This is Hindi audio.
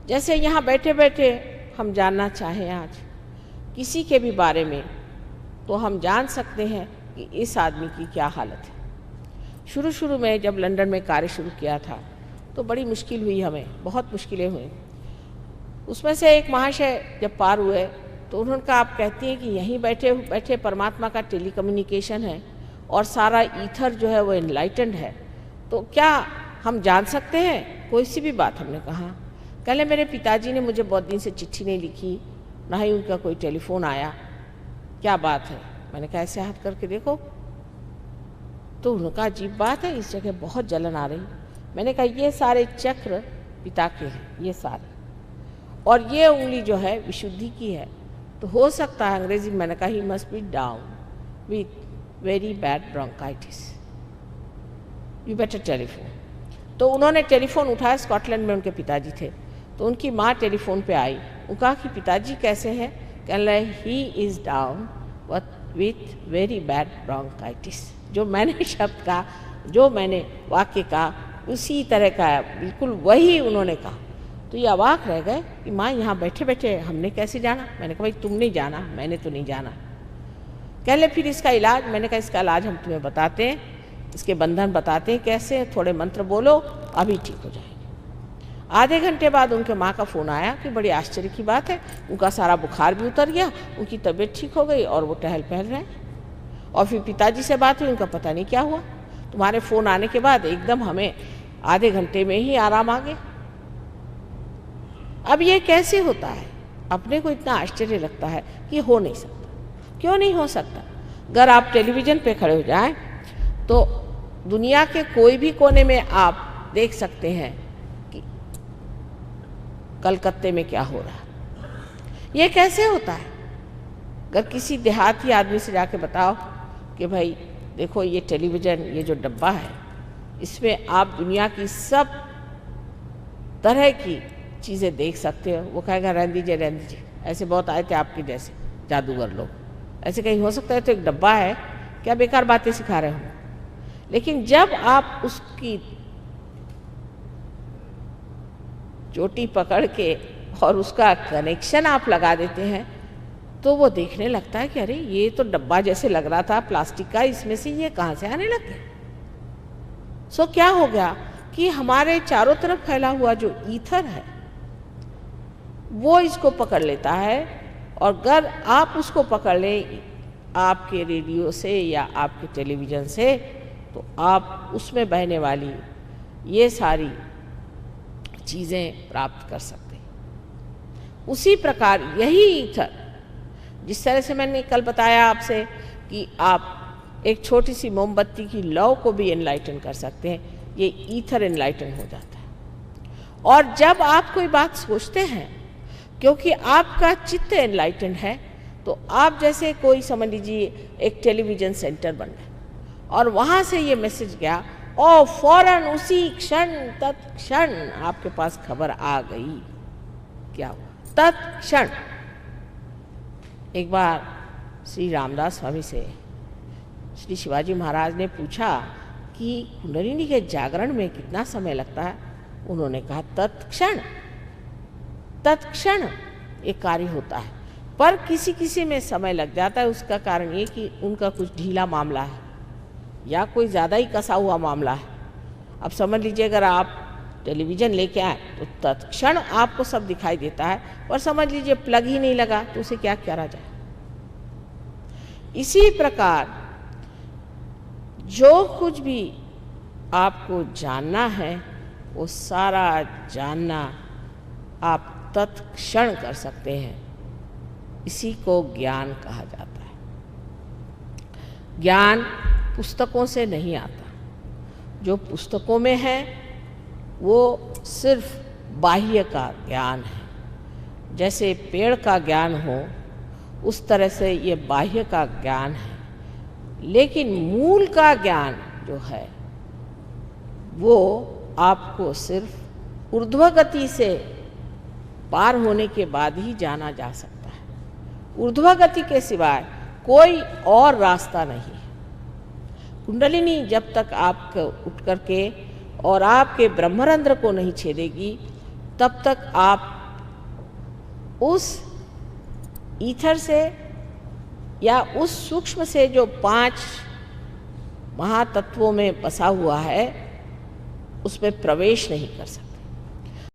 जैसे यहाँ बैठे बैठे हम जानना चाहें आज किसी के भी बारे में, तो हम जान सकते हैं कि इस आदमी की क्या हालत है। शुरू शुरू में जब लंदन में कार्य शुरू किया था तो बड़ी मुश्किल हुई, हमें बहुत मुश्किलें हुई। उसमें से एक महाशय जब पार हुए तो उन्होंने कहा, आप कहती हैं कि यहीं बैठे बैठे परमात्मा का टेलीकम्युनिकेशन है और सारा ईथर जो है वो एनलाइटेंड है, तो क्या हम जान सकते हैं कोई सी भी बात? हमने कहा। कहले मेरे पिताजी ने मुझे बहुत दिन से चिट्ठी नहीं लिखी, ना ही उनका कोई टेलीफोन आया, क्या बात है? मैंने कहा ऐसे हाथ करके देखो। तो उनका अजीब बात है, इस जगह बहुत जलन आ रही। मैंने कहा ये सारे चक्र पिता के हैं, ये सारे, और ये उंगली जो है विशुद्धि की है, तो हो सकता है अंग्रेजी में। मैंने कहा he must be down with very bad bronchitis, you better telephone. तो उन्होंने टेलीफोन उठाया, स्कॉटलैंड में उनके पिताजी थे, तो उनकी माँ टेलीफोन पे आई। वो कहा कि पिताजी कैसे हैं? कह रहे he is down with very bad bronchitis. जो मैंने शब्द कहा, जो मैंने वाक्य कहा, उसी तरह का है, बिल्कुल वही उन्होंने कहा। तो ये अवाक रह गए कि माँ यहाँ बैठे बैठे हमने कैसे जाना? मैंने कहा भाई तुम नहीं जाना, मैंने तो नहीं जाना। कह ले फिर इसका इलाज? मैंने कहा इसका इलाज हम तुम्हें बताते हैं, इसके बंधन बताते हैं कैसे, थोड़े मंत्र बोलो अभी ठीक हो जाएंगे। आधे घंटे बाद उनके माँ का फ़ोन आया कि बड़ी आश्चर्य की बात है, उनका सारा बुखार भी उतर गया, उनकी तबीयत ठीक हो गई और वो टहल पहल रहे हैं। और फिर पिताजी से बात हुई, उनका पता नहीं क्या हुआ, तुम्हारे फ़ोन आने के बाद एकदम हमें आधे घंटे में ही आराम आ गया। अब ये कैसे होता है? अपने को इतना आश्चर्य लगता है कि हो नहीं सकता। क्यों नहीं हो सकता? अगर आप टेलीविज़न पे खड़े हो जाएं तो दुनिया के कोई भी कोने में आप देख सकते हैं कि कलकत्ते में क्या हो रहा है। ये कैसे होता है? अगर किसी देहाती आदमी से जाके बताओ कि भाई देखो ये टेलीविज़न, ये जो डब्बा है, इसमें आप दुनिया की सब तरह की चीज़ें देख सकते हो, वो कहेगा रहने दीजिए, ऐसे बहुत आए थे आपके जैसे जादूगर लोग, ऐसे कहीं हो सकता है? तो एक डब्बा है, क्या बेकार बातें सिखा रहे हो? लेकिन जब आप उसकी चोटी पकड़ के और उसका कनेक्शन आप लगा देते हैं तो वो देखने लगता है कि अरे ये तो डब्बा जैसे लग रहा था प्लास्टिक का, इसमें से ये कहाँ से आने लग गया। सो क्या हो गया कि हमारे चारों तरफ फैला हुआ जो ईथर है वो इसको पकड़ लेता है, और अगर आप उसको पकड़ लें आपके रेडियो से या आपके टेलीविज़न से, तो आप उसमें बहने वाली ये सारी चीज़ें प्राप्त कर सकते हैं। उसी प्रकार यही ईथर, जिस तरह से मैंने कल बताया आपसे कि आप एक छोटी सी मोमबत्ती की लौ को भी एनलाइटन कर सकते हैं, ये ईथर एनलाइटन हो जाता है। और जब आप कोई बात सोचते हैं, क्योंकि आपका चित्त एनलाइटन है, तो आप जैसे कोई समझ लीजिए एक टेलीविज़न सेंटर बन गए और वहाँ से ये मैसेज गया और फौरन उसी क्षण तत्क्षण आपके पास खबर आ गई। क्या हुआ? तत्क्षण। एक बार श्री रामदास स्वामी से श्री शिवाजी महाराज ने पूछा कि कुंडलिनी के जागरण में कितना समय लगता है? उन्होंने कहा तत्क्षण। तत्क्षण एक कार्य होता है, पर किसी किसी में समय लग जाता है। उसका कारण ये कि उनका कुछ ढीला मामला है या कोई ज़्यादा ही कसा हुआ मामला है। अब समझ लीजिए अगर आप टेलीविज़न लेके आए तो तत्क्षण आपको सब दिखाई देता है, और समझ लीजिए प्लग ही नहीं लगा तो उसे क्या करा जाए। इसी प्रकार जो कुछ भी आपको जानना है वो सारा जानना आप तत्क्षण कर सकते हैं। इसी को ज्ञान कहा जाता है। ज्ञान पुस्तकों से नहीं आता। जो पुस्तकों में है वो सिर्फ बाह्य का ज्ञान है। जैसे पेड़ का ज्ञान हो उस तरह से ये बाह्य का ज्ञान है, लेकिन मूल का ज्ञान जो है वो आपको सिर्फ ऊर्ध्व गति से पार होने के बाद ही जाना जा सकता है। ऊर्ध्व गति के सिवाय कोई और रास्ता नहीं है। कुंडलिनी जब तक आप उठ करके और आपके ब्रह्मरंध्र को नहीं छेदेगी तब तक आप उस ईथर से या उस सूक्ष्म से जो 5 महातत्वों में बसा हुआ है उसमें प्रवेश नहीं कर सकते।